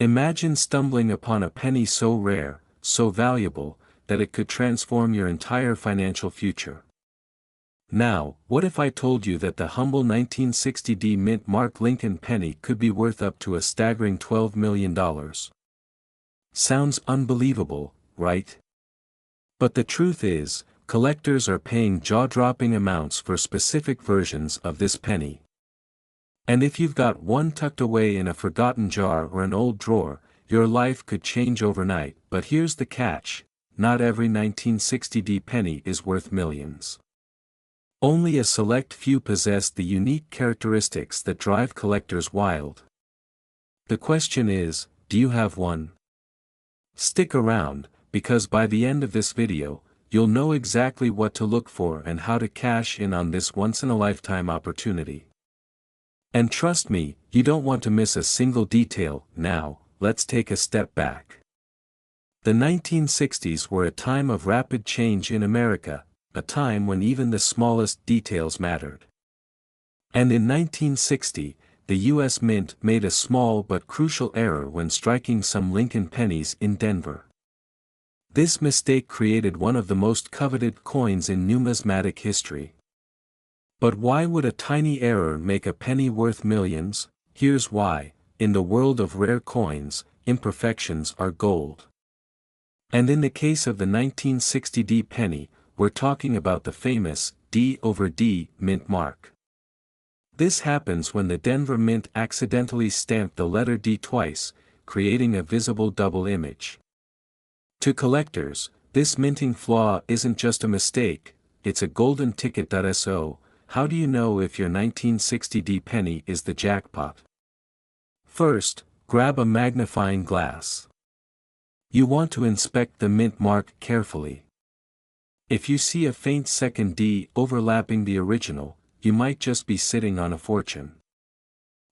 Imagine stumbling upon a penny so rare, so valuable, that it could transform your entire financial future. Now, what if I told you that the humble 1960 mint mark Lincoln penny could be worth up to a staggering $12 million? Sounds unbelievable, right? But the truth is, collectors are paying jaw-dropping amounts for specific versions of this penny. And if you've got one tucked away in a forgotten jar or an old drawer, your life could change overnight. But here's the catch: not every 1960 penny is worth millions. Only a select few possess the unique characteristics that drive collectors wild. The question is, do you have one? Stick around, because by the end of this video, you'll know exactly what to look for and how to cash in on this once-in-a-lifetime opportunity. And trust me, you don't want to miss a single detail. Now, let's take a step back. The 1960s were a time of rapid change in America, a time when even the smallest details mattered. And in 1960, the U.S. Mint made a small but crucial error when striking some Lincoln pennies in Denver. This mistake created one of the most coveted coins in numismatic history. But why would a tiny error make a penny worth millions? Here's why: in the world of rare coins, imperfections are gold. And in the case of the 1960 penny, we're talking about the famous D/D mint mark. This happens when the Denver Mint accidentally stamped the letter D twice, creating a visible double image. To collectors, this minting flaw isn't just a mistake, it's a golden ticket. So, how do you know if your 1960 penny is the jackpot? First, grab a magnifying glass. You want to inspect the mint mark carefully. If you see a faint second D overlapping the original, you might just be sitting on a fortune.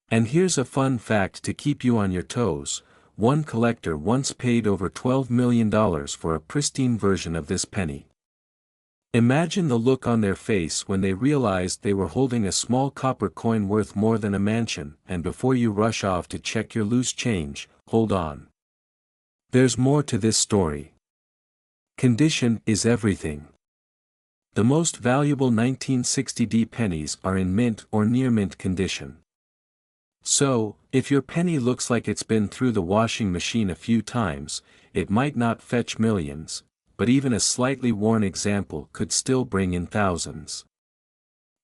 And here's a fun fact to keep you on your toes: one collector once paid over $12 million for a pristine version of this penny. Imagine the look on their face when they realized they were holding a small copper coin worth more than a mansion. And before you rush off to check your loose change, hold on. There's more to this story. Condition is everything. The most valuable 1960 pennies are in mint or near mint condition. So, if your penny looks like it's been through the washing machine a few times, it might not fetch millions, but even a slightly worn example could still bring in thousands.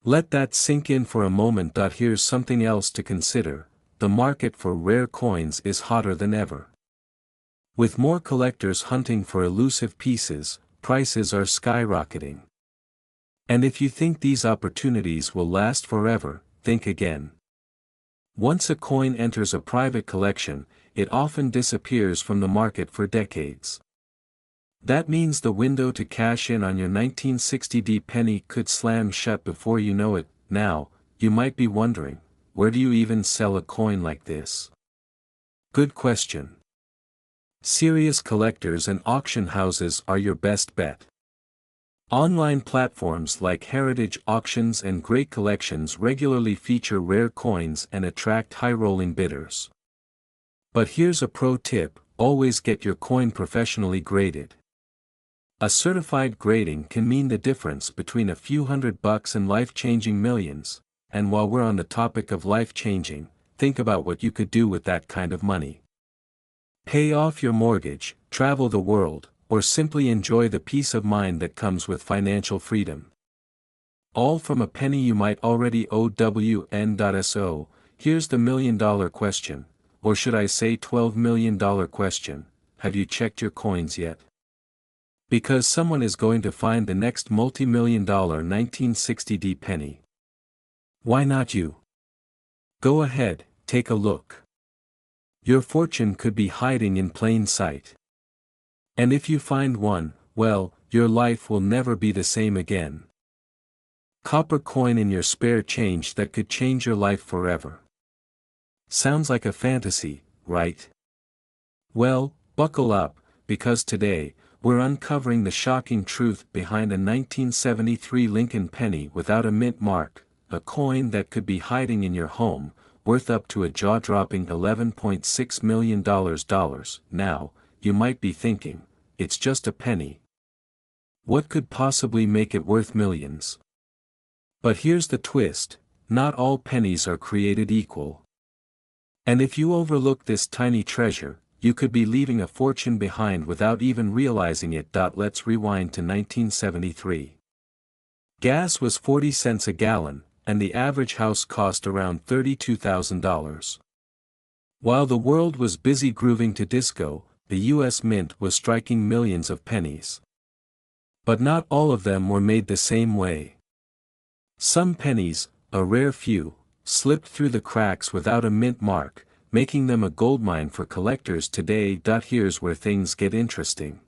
Let that sink in for a moment. Here's something else to consider: the market for rare coins is hotter than ever. With more collectors hunting for elusive pieces, prices are skyrocketing. And if you think these opportunities will last forever, think again. Once a coin enters a private collection, it often disappears from the market for decades. That means the window to cash in on your 1960 penny could slam shut before you know it. Now, you might be wondering, where do you even sell a coin like this? Good question. Serious collectors and auction houses are your best bet. Online platforms like Heritage Auctions and Great Collections regularly feature rare coins and attract high-rolling bidders. But here's a pro tip: always get your coin professionally graded. A certified grading can mean the difference between a few $100 and life-changing millions. And while we're on the topic of life-changing, think about what you could do with that kind of money. Pay off your mortgage, travel the world, or simply enjoy the peace of mind that comes with financial freedom. All from a penny you might already owe. So, here's the million-dollar question, or should I say $12 million question: have you checked your coins yet? Because someone is going to find the next multi-million-dollar 1960 penny. Why not you? Go ahead, take a look. Your fortune could be hiding in plain sight. And if you find one, well, your life will never be the same again. Copper coin in your spare change that could change your life forever. Sounds like a fantasy, right? Well, buckle up, because today, we're uncovering the shocking truth behind a 1973 Lincoln penny without a mint mark, a coin that could be hiding in your home, worth up to a jaw-dropping $11.6 million. Now, you might be thinking, it's just a penny. What could possibly make it worth millions? But here's the twist, not all pennies are created equal. And if you overlook this tiny treasure, you could be leaving a fortune behind without even realizing it. Let's rewind to 1973. Gas was 40 cents a gallon, and the average house cost around $32,000. While the world was busy grooving to disco, the US Mint was striking millions of pennies. But not all of them were made the same way. Some pennies, a rare few, slipped through the cracks without a mint mark, making them a goldmine for collectors today. Here's where things get interesting.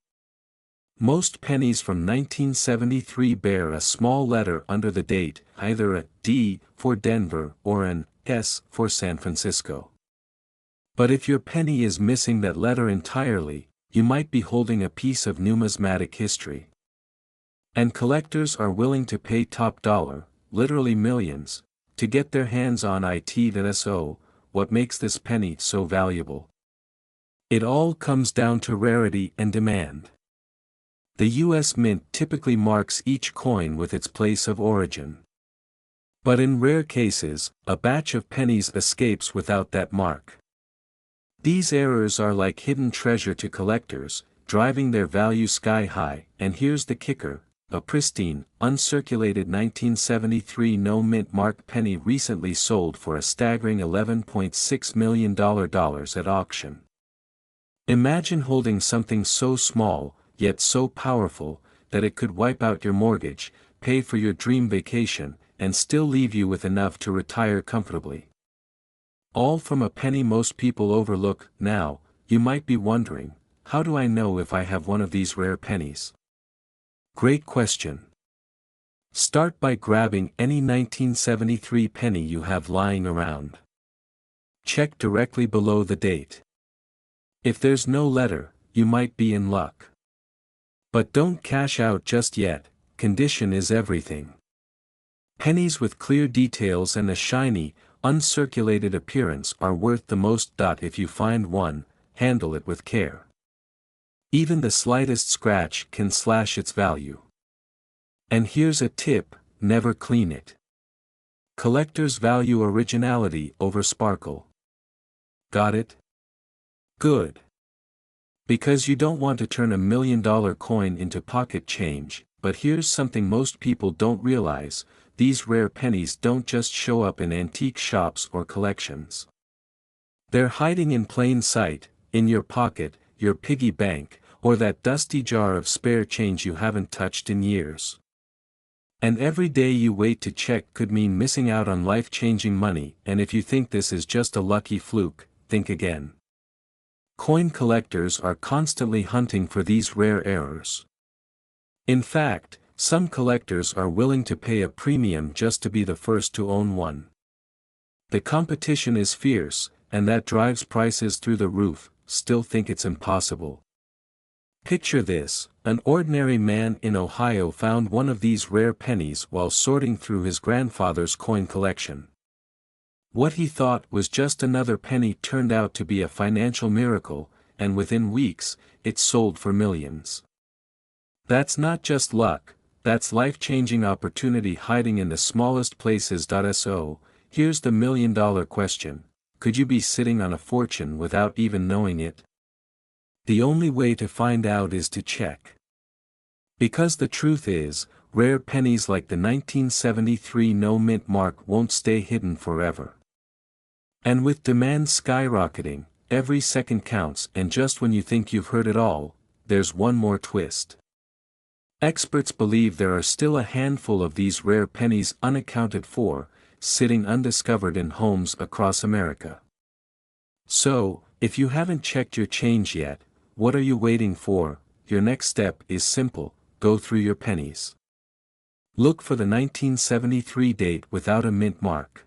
Most pennies from 1973 bear a small letter under the date, either a D for Denver or an S for San Francisco. But if your penny is missing that letter entirely, you might be holding a piece of numismatic history. And collectors are willing to pay top dollar, literally millions, to get their hands on it. So, what makes this penny so valuable? It all comes down to rarity and demand. The US Mint typically marks each coin with its place of origin. But in rare cases, a batch of pennies escapes without that mark. These errors are like hidden treasure to collectors, driving their value sky high. And here's the kicker, a pristine, uncirculated 1973 no-mint mark penny recently sold for a staggering $11.6 million at auction. Imagine holding something so small, yet so powerful, that it could wipe out your mortgage, pay for your dream vacation, and still leave you with enough to retire comfortably. All from a penny most people overlook. Now, you might be wondering, how do I know if I have one of these rare pennies? Great question. Start by grabbing any 1973 penny you have lying around. Check directly below the date. If there's no letter, you might be in luck. But don't cash out just yet, condition is everything. Pennies with clear details and a shiny, uncirculated appearance are worth the most. If you find one, handle it with care. Even the slightest scratch can slash its value. And here's a tip, never clean it. Collectors value originality over sparkle. Got it? Good. Because you don't want to turn $1 million coin into pocket change. But here's something most people don't realize, these rare pennies don't just show up in antique shops or collections. They're hiding in plain sight, in your pocket, your piggy bank, or that dusty jar of spare change you haven't touched in years. And every day you wait to check could mean missing out on life-changing money. And if you think this is just a lucky fluke, think again. Coin collectors are constantly hunting for these rare errors. In fact, some collectors are willing to pay a premium just to be the first to own one. The competition is fierce, and that drives prices through the roof. Still think it's impossible? Picture this, an ordinary man in Ohio found one of these rare pennies while sorting through his grandfather's coin collection. What he thought was just another penny turned out to be a financial miracle, and within weeks, it sold for millions. That's not just luck, that's life-changing opportunity hiding in the smallest places. So, here's the million-dollar question, could you be sitting on a fortune without even knowing it? The only way to find out is to check. Because the truth is, rare pennies like the 1973 no-mint mark won't stay hidden forever. And with demand skyrocketing, every second counts, and just when you think you've heard it all, there's one more twist. Experts believe there are still a handful of these rare pennies unaccounted for, sitting undiscovered in homes across America. So, if you haven't checked your change yet, what are you waiting for? Your next step is simple, go through your pennies. Look for the 1973 date without a mint mark.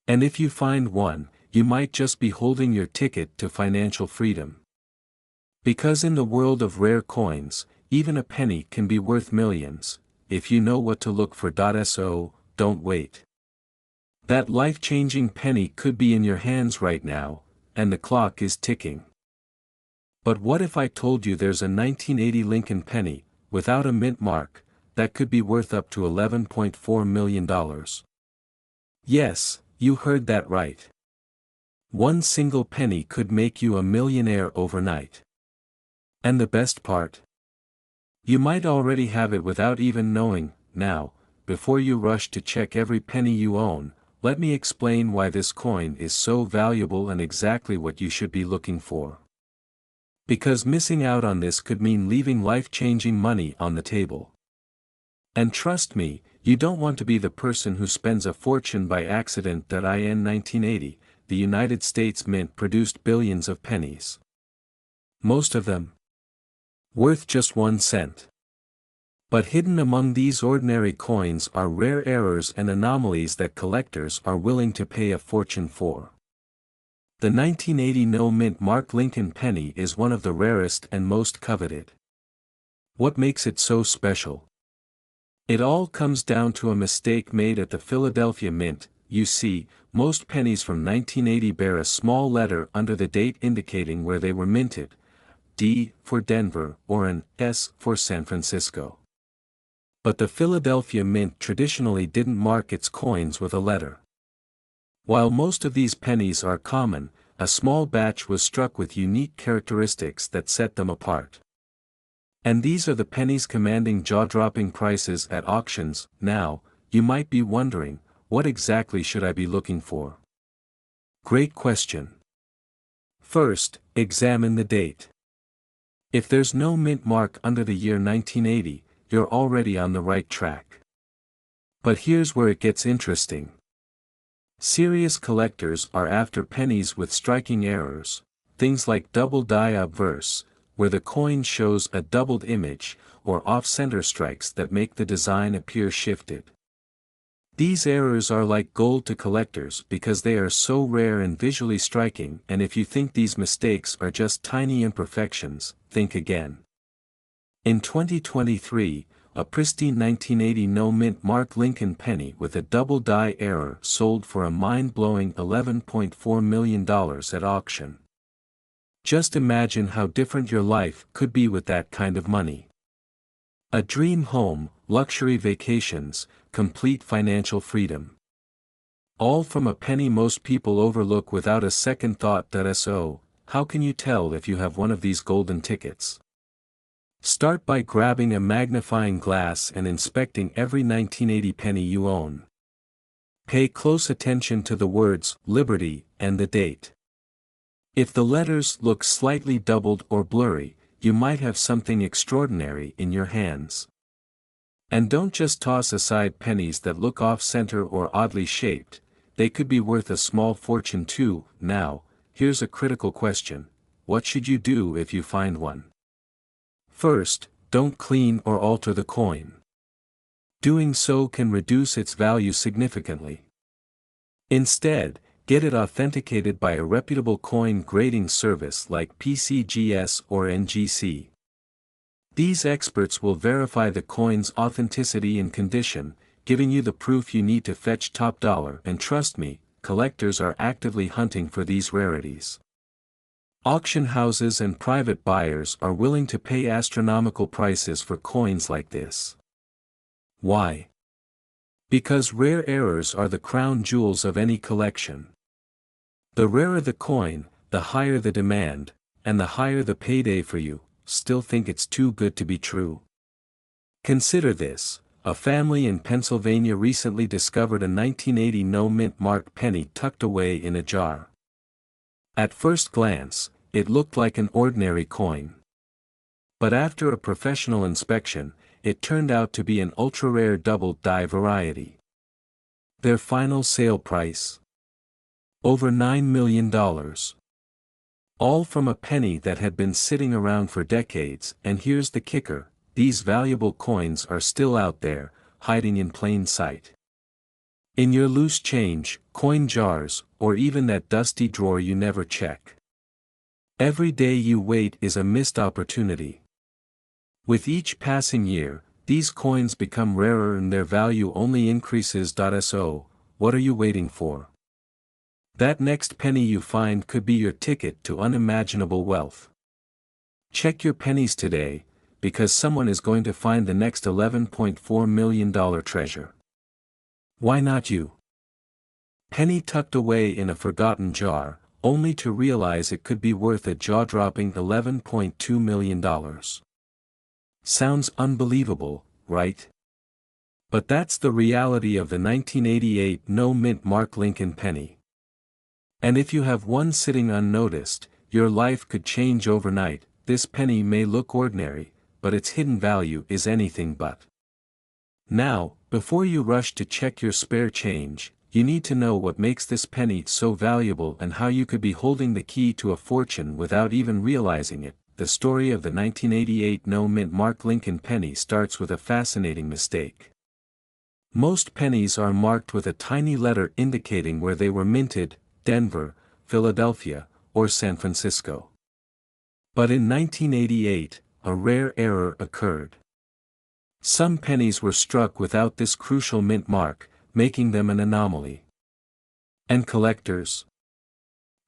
And if you find one, you might just be holding your ticket to financial freedom. Because in the world of rare coins, even a penny can be worth millions, if you know what to look for. So, don't wait. That life-changing penny could be in your hands right now, and the clock is ticking. But what if I told you there's a 1980 Lincoln penny, without a mint mark, that could be worth up to $11.4 million? Yes, you heard that right. One single penny could make you a millionaire overnight. And the best part? You might already have it without even knowing. Now, before you rush to check every penny you own, let me explain why this coin is so valuable and exactly what you should be looking for. Because missing out on this could mean leaving life-changing money on the table. And trust me, you don't want to be the person who spends a fortune by accident. In 1980, the United States Mint produced billions of pennies. Most of them worth just 1 cent. But hidden among these ordinary coins are rare errors and anomalies that collectors are willing to pay a fortune for. The 1980 no-mint mark Lincoln penny is one of the rarest and most coveted. What makes it so special? It all comes down to a mistake made at the Philadelphia Mint. You see, most pennies from 1980 bear a small letter under the date indicating where they were minted, D for Denver or an S for San Francisco. But the Philadelphia Mint traditionally didn't mark its coins with a letter. While most of these pennies are common, a small batch was struck with unique characteristics that set them apart. And these are the pennies commanding jaw-dropping prices at auctions. Now, you might be wondering, what exactly should I be looking for? Great question. First, examine the date. If there's no mint mark under the year 1980, you're already on the right track. But here's where it gets interesting. Serious collectors are after pennies with striking errors, things like double die obverse, where the coin shows a doubled image, or off-center strikes that make the design appear shifted. These errors are like gold to collectors because they are so rare and visually striking, and if you think these mistakes are just tiny imperfections, think again. In 2023, a pristine 1980 no-mint mark Lincoln penny with a double die error sold for a mind-blowing $11.4 million at auction. Just imagine how different your life could be with that kind of money. A dream home, luxury vacations, complete financial freedom. All from a penny most people overlook without a second thought. So, how can you tell if you have one of these golden tickets? Start by grabbing a magnifying glass and inspecting every 1980 penny you own. Pay close attention to the words "Liberty" and the date. If the letters look slightly doubled or blurry, you might have something extraordinary in your hands. And don't just toss aside pennies that look off-center or oddly shaped, they could be worth a small fortune too. Now, here's a critical question: what should you do if you find one? First, don't clean or alter the coin. Doing so can reduce its value significantly. Instead, get it authenticated by a reputable coin grading service like PCGS or NGC. These experts will verify the coin's authenticity and condition, giving you the proof you need to fetch top dollar. And trust me, collectors are actively hunting for these rarities. Auction houses and private buyers are willing to pay astronomical prices for coins like this. Why? Because rare errors are the crown jewels of any collection. The rarer the coin, the higher the demand, and the higher the payday for you. Still think it's too good to be true? Consider this: a family in Pennsylvania recently discovered a 1980 no-mint mark penny tucked away in a jar. At first glance, it looked like an ordinary coin. But after a professional inspection, it turned out to be an ultra-rare double die variety. Their final sale price? Over $9 million. All from a penny that had been sitting around for decades. And here's the kicker: these valuable coins are still out there, hiding in plain sight. In your loose change, coin jars, or even that dusty drawer you never check. Every day you wait is a missed opportunity. With each passing year, these coins become rarer and their value only increases. So, what are you waiting for? That next penny you find could be your ticket to unimaginable wealth. Check your pennies today, because someone is going to find the next $11.4 million treasure. Why not you? Penny tucked away in a forgotten jar, only to realize it could be worth a jaw-dropping $11.2 million. Sounds unbelievable, right? But that's the reality of the 1988 no-mint Mark Lincoln penny. And if you have one sitting unnoticed, your life could change overnight. This penny may look ordinary, but its hidden value is anything but. Now, before you rush to check your spare change, you need to know what makes this penny so valuable and how you could be holding the key to a fortune without even realizing it. The story of the 1988 no-mint Mark Lincoln penny starts with a fascinating mistake. Most pennies are marked with a tiny letter indicating where they were minted: Denver, Philadelphia, or San Francisco. But in 1988, a rare error occurred. Some pennies were struck without this crucial mint mark, making them an anomaly. And collectors?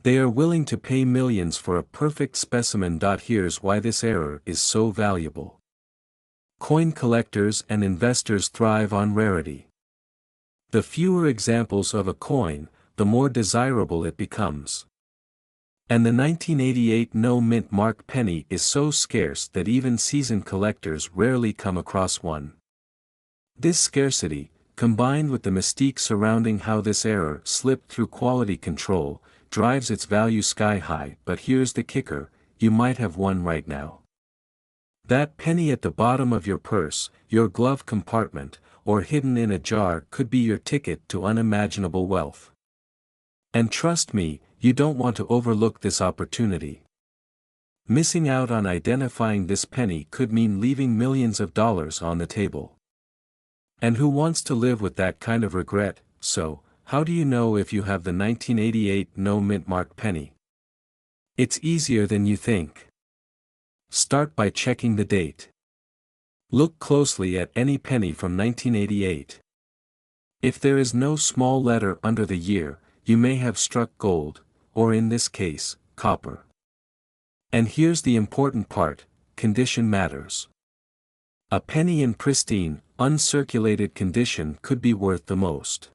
They are willing to pay millions for a perfect specimen. Here's why this error is so valuable. Coin collectors and investors thrive on rarity. The fewer examples of a coin, the more desirable it becomes. And the 1988 no-mint Mark penny is so scarce that even seasoned collectors rarely come across one. This scarcity, combined with the mystique surrounding how this error slipped through quality control, drives its value sky high. But here's the kicker: you might have one right now. That penny at the bottom of your purse, your glove compartment, or hidden in a jar could be your ticket to unimaginable wealth. And trust me, you don't want to overlook this opportunity. Missing out on identifying this penny could mean leaving millions of dollars on the table. And who wants to live with that kind of regret? So, how do you know if you have the 1988 no-mint Mark penny? It's easier than you think. Start by checking the date. Look closely at any penny from 1988. If there is no small letter under the year, you may have struck gold, or in this case, copper. And here's the important part: condition matters. A penny in pristine, uncirculated condition could be worth the most.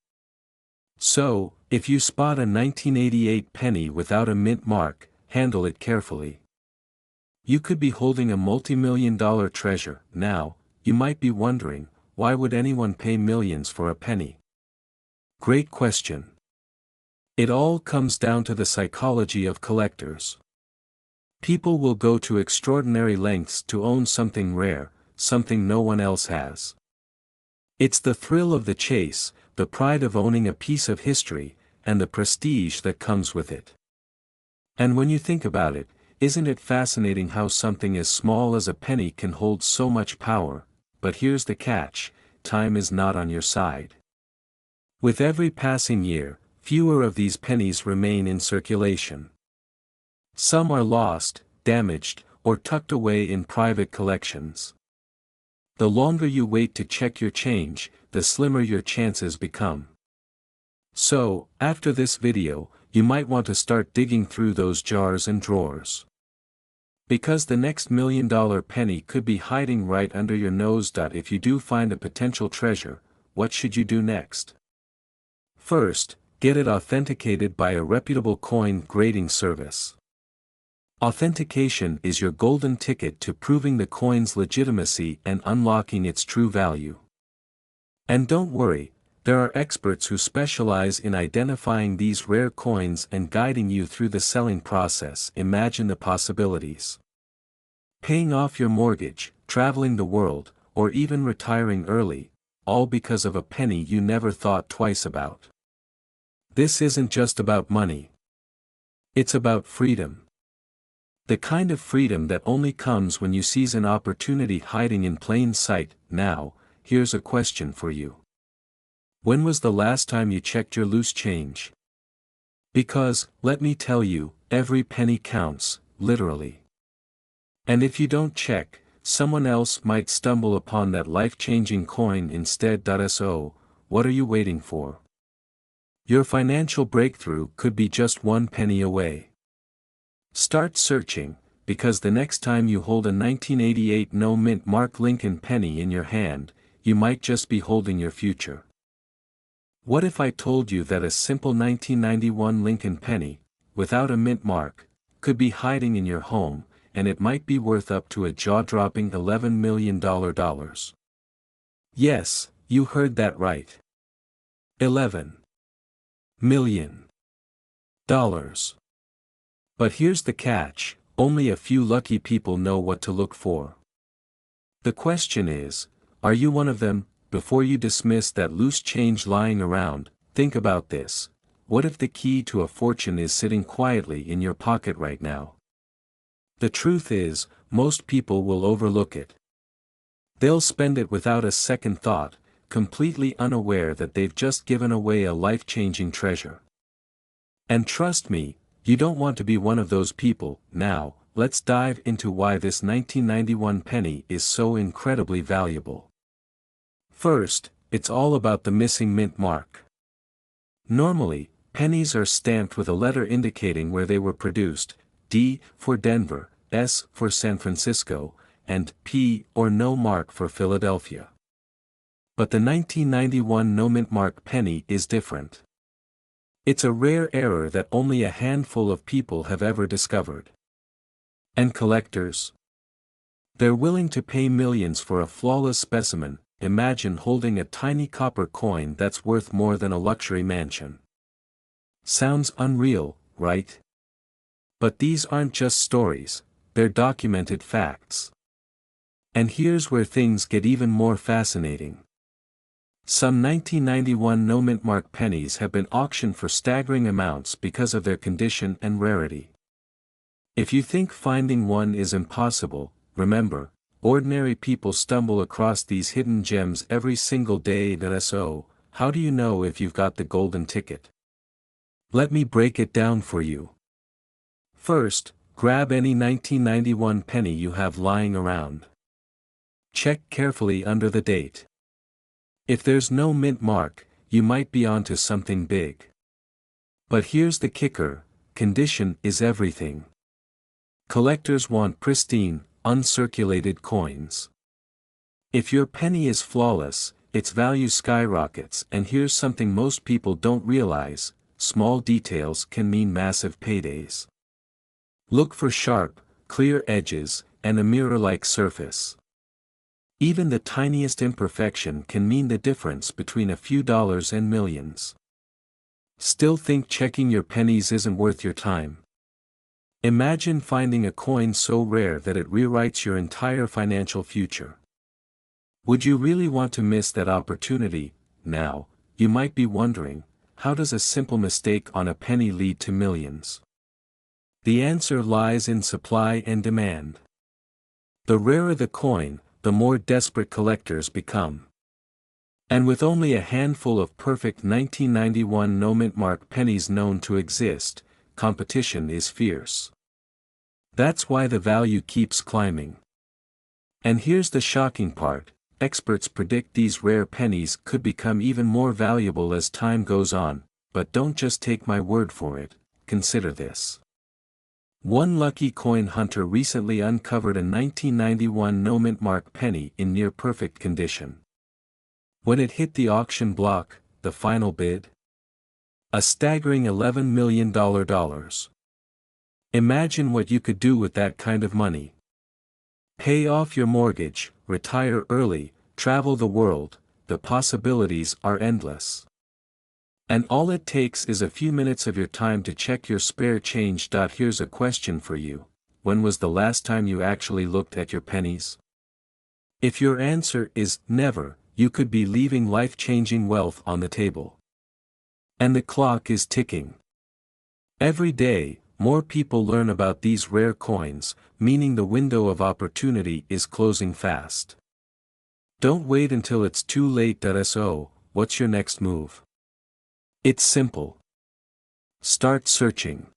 So, if you spot a 1988 penny without a mint mark, handle it carefully. You could be holding a multi-million-dollar treasure. Now, you might be wondering, why would anyone pay millions for a penny? Great question. It all comes down to the psychology of collectors. People will go to extraordinary lengths to own something rare, something no one else has. It's the thrill of the chase, the pride of owning a piece of history, and the prestige that comes with it. And when you think about it, isn't it fascinating how something as small as a penny can hold so much power? But here's the catch: time is not on your side. With every passing year, fewer of these pennies remain in circulation. Some are lost, damaged, or tucked away in private collections. The longer you wait to check your change, the slimmer your chances become. So, after this video, you might want to start digging through those jars and drawers. Because the next $1 million penny could be hiding right under your nose. If you do find a potential treasure, what should you do next? First, get it authenticated by a reputable coin grading service. Authentication is your golden ticket to proving the coin's legitimacy and unlocking its true value. And don't worry, there are experts who specialize in identifying these rare coins and guiding you through the selling process. Imagine the possibilities. Paying off your mortgage, traveling the world, or even retiring early, all because of a penny you never thought twice about. This isn't just about money. It's about freedom. The kind of freedom that only comes when you seize an opportunity hiding in plain sight. Now, here's a question for you. When was the last time you checked your loose change? Because, let me tell you, every penny counts, literally. And if you don't check, someone else might stumble upon that life-changing coin instead. So, what are you waiting for? Your financial breakthrough could be just one penny away. Start searching, because the next time you hold a 1988 no-mint Mark Lincoln penny in your hand, you might just be holding your future. What if I told you that a simple 1991 Lincoln penny, without a mint mark, could be hiding in your home, and it might be worth up to a jaw-dropping $11 million? Yes, you heard that right. $11 million. But here's the catch, only a few lucky people know what to look for. The question is, are you one of them? Before you dismiss that loose change lying around, think about this. What if the key to a fortune is sitting quietly in your pocket right now? The truth is, most people will overlook it. They'll spend it without a second thought, completely unaware that they've just given away a life-changing treasure. And trust me, you don't want to be one of those people. Now, let's dive into why this 1991 penny is so incredibly valuable. First, it's all about the missing mint mark. Normally, pennies are stamped with a letter indicating where they were produced, D for Denver, S for San Francisco, and P or no mark for Philadelphia. But the 1991 no mint mark penny is different. It's a rare error that only a handful of people have ever discovered. And collectors? They're willing to pay millions for a flawless specimen. Imagine holding a tiny copper coin that's worth more than a luxury mansion. Sounds unreal, right? But these aren't just stories, they're documented facts. And here's where things get even more fascinating. Some 1991 no-mint mark pennies have been auctioned for staggering amounts because of their condition and rarity. If you think finding one is impossible, remember, ordinary people stumble across these hidden gems every single day. So, how do you know if you've got the golden ticket? Let me break it down for you. First, grab any 1991 penny you have lying around. Check carefully under the date. If there's no mint mark, you might be onto something big. But here's the kicker, condition is everything. Collectors want pristine, uncirculated coins. If your penny is flawless, its value skyrockets. And here's something most people don't realize, small details can mean massive paydays. Look for sharp, clear edges, and a mirror-like surface. Even the tiniest imperfection can mean the difference between a few dollars and millions. Still think checking your pennies isn't worth your time? Imagine finding a coin so rare that it rewrites your entire financial future. Would you really want to miss that opportunity? Now, you might be wondering, how does a simple mistake on a penny lead to millions? The answer lies in supply and demand. The rarer the coin, the more desperate collectors become. And with only a handful of perfect 1991 no-mint mark pennies known to exist, competition is fierce. That's why the value keeps climbing. And here's the shocking part, experts predict these rare pennies could become even more valuable as time goes on, but don't just take my word for it, consider this. One lucky coin hunter recently uncovered a 1991 no-mint mark penny in near-perfect condition. When it hit the auction block, the final bid? A staggering $11 million. Imagine what you could do with that kind of money. Pay off your mortgage, retire early, travel the world, the possibilities are endless. And all it takes is a few minutes of your time to check your spare change. Here's a question for you. When was the last time you actually looked at your pennies? If your answer is never, you could be leaving life-changing wealth on the table. And the clock is ticking. Every day, more people learn about these rare coins, meaning the window of opportunity is closing fast. Don't wait until it's too late. So, what's your next move? It's simple. Start searching.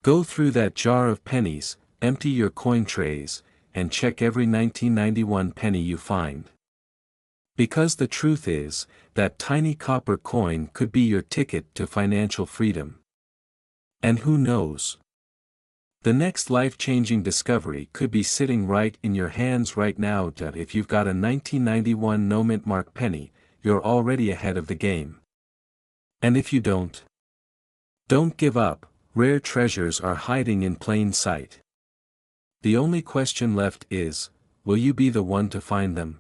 Go through that jar of pennies, empty your coin trays, and check every 1991 penny you find. Because the truth is, that tiny copper coin could be your ticket to financial freedom. And who knows? The next life-changing discovery could be sitting right in your hands right now. If you've got a 1991 no mint mark penny, you're already ahead of the game. And if you don't give up, rare treasures are hiding in plain sight. The only question left is, will you be the one to find them?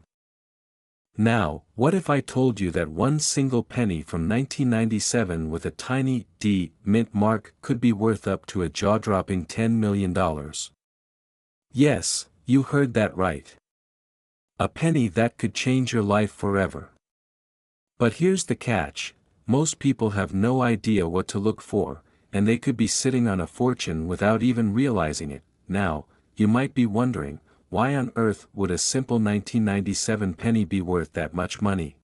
Now, what if I told you that one single penny from 1997 with a tiny D mint mark could be worth up to a jaw-dropping $10 million? Yes, you heard that right. A penny that could change your life forever. But here's the catch, most people have no idea what to look for, and they could be sitting on a fortune without even realizing it. Now, you might be wondering, why on earth would a simple 1997 penny be worth that much money?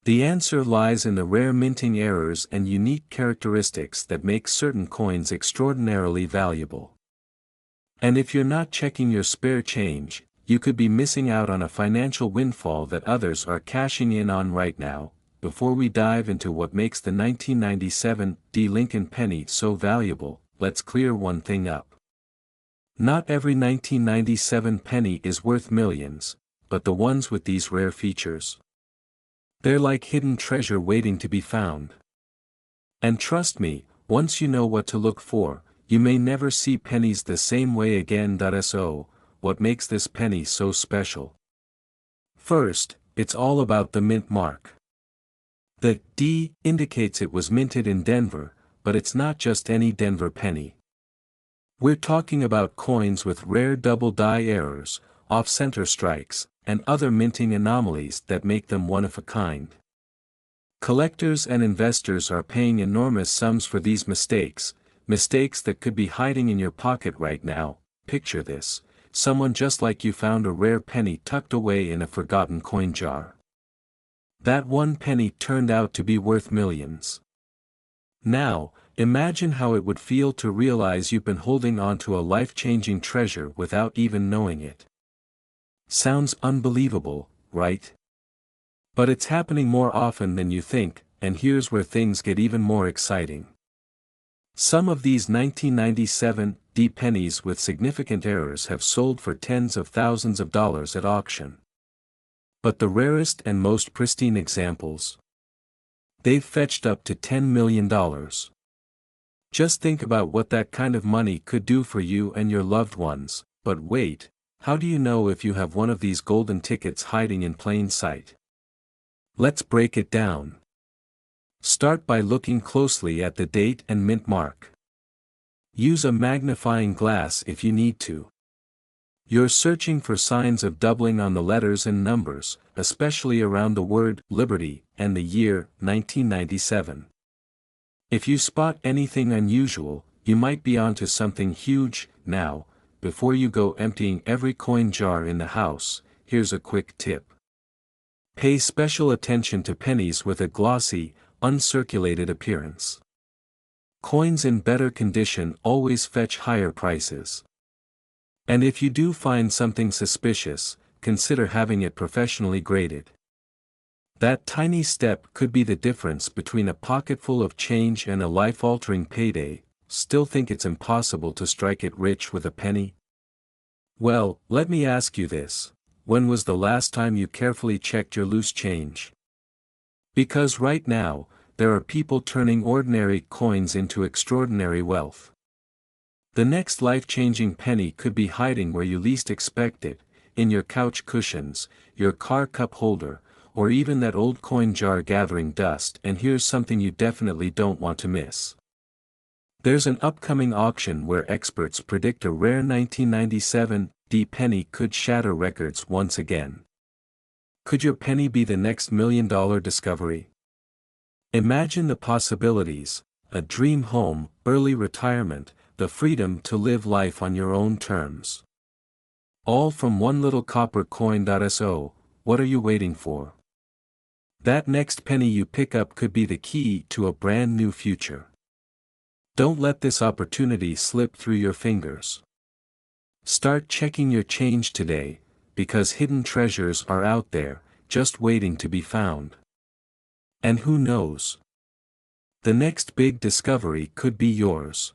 The answer lies in the rare minting errors and unique characteristics that make certain coins extraordinarily valuable. And if you're not checking your spare change, you could be missing out on a financial windfall that others are cashing in on right now. Before we dive into what makes the 1997 D Lincoln penny so valuable, let's clear one thing up. Not every 1997 penny is worth millions, but the ones with these rare features. They're like hidden treasure waiting to be found. And trust me, once you know what to look for, you may never see pennies the same way again. So, what makes this penny so special? First, it's all about the mint mark. The D indicates it was minted in Denver, but it's not just any Denver penny. We're talking about coins with rare double die errors, off-center strikes, and other minting anomalies that make them one of a kind. Collectors and investors are paying enormous sums for these mistakes that could be hiding in your pocket right now. Picture this, someone just like you found a rare penny tucked away in a forgotten coin jar. That one penny turned out to be worth millions. Now, imagine how it would feel to realize you've been holding on to a life-changing treasure without even knowing it. Sounds unbelievable, right? But it's happening more often than you think, and here's where things get even more exciting. Some of these 1997 D pennies with significant errors have sold for tens of thousands of dollars at auction. But the rarest and most pristine examples? They've fetched up to $10 million. Just think about what that kind of money could do for you and your loved ones. But wait, how do you know if you have one of these golden tickets hiding in plain sight? Let's break it down. Start by looking closely at the date and mint mark. Use a magnifying glass if you need to. You're searching for signs of doubling on the letters and numbers, especially around the word Liberty and the year 1997. If you spot anything unusual, you might be onto something huge. Now, before you go emptying every coin jar in the house, here's a quick tip. Pay special attention to pennies with a glossy, uncirculated appearance. Coins in better condition always fetch higher prices. And if you do find something suspicious, consider having it professionally graded. That tiny step could be the difference between a pocketful of change and a life-altering payday. Still think it's impossible to strike it rich with a penny? Well, let me ask you this. When was the last time you carefully checked your loose change? Because right now, there are people turning ordinary coins into extraordinary wealth. The next life-changing penny could be hiding where you least expect it, in your couch cushions, your car cup holder, or even that old coin jar gathering dust. And here's something you definitely don't want to miss. There's an upcoming auction where experts predict a rare 1997 D penny could shatter records once again. Could your penny be the next million-dollar discovery? Imagine the possibilities: a dream home, early retirement, the freedom to live life on your own terms. All from one little copper coin. So, what are you waiting for? That next penny you pick up could be the key to a brand new future. Don't let this opportunity slip through your fingers. Start checking your change today, because hidden treasures are out there, just waiting to be found. And who knows? The next big discovery could be yours.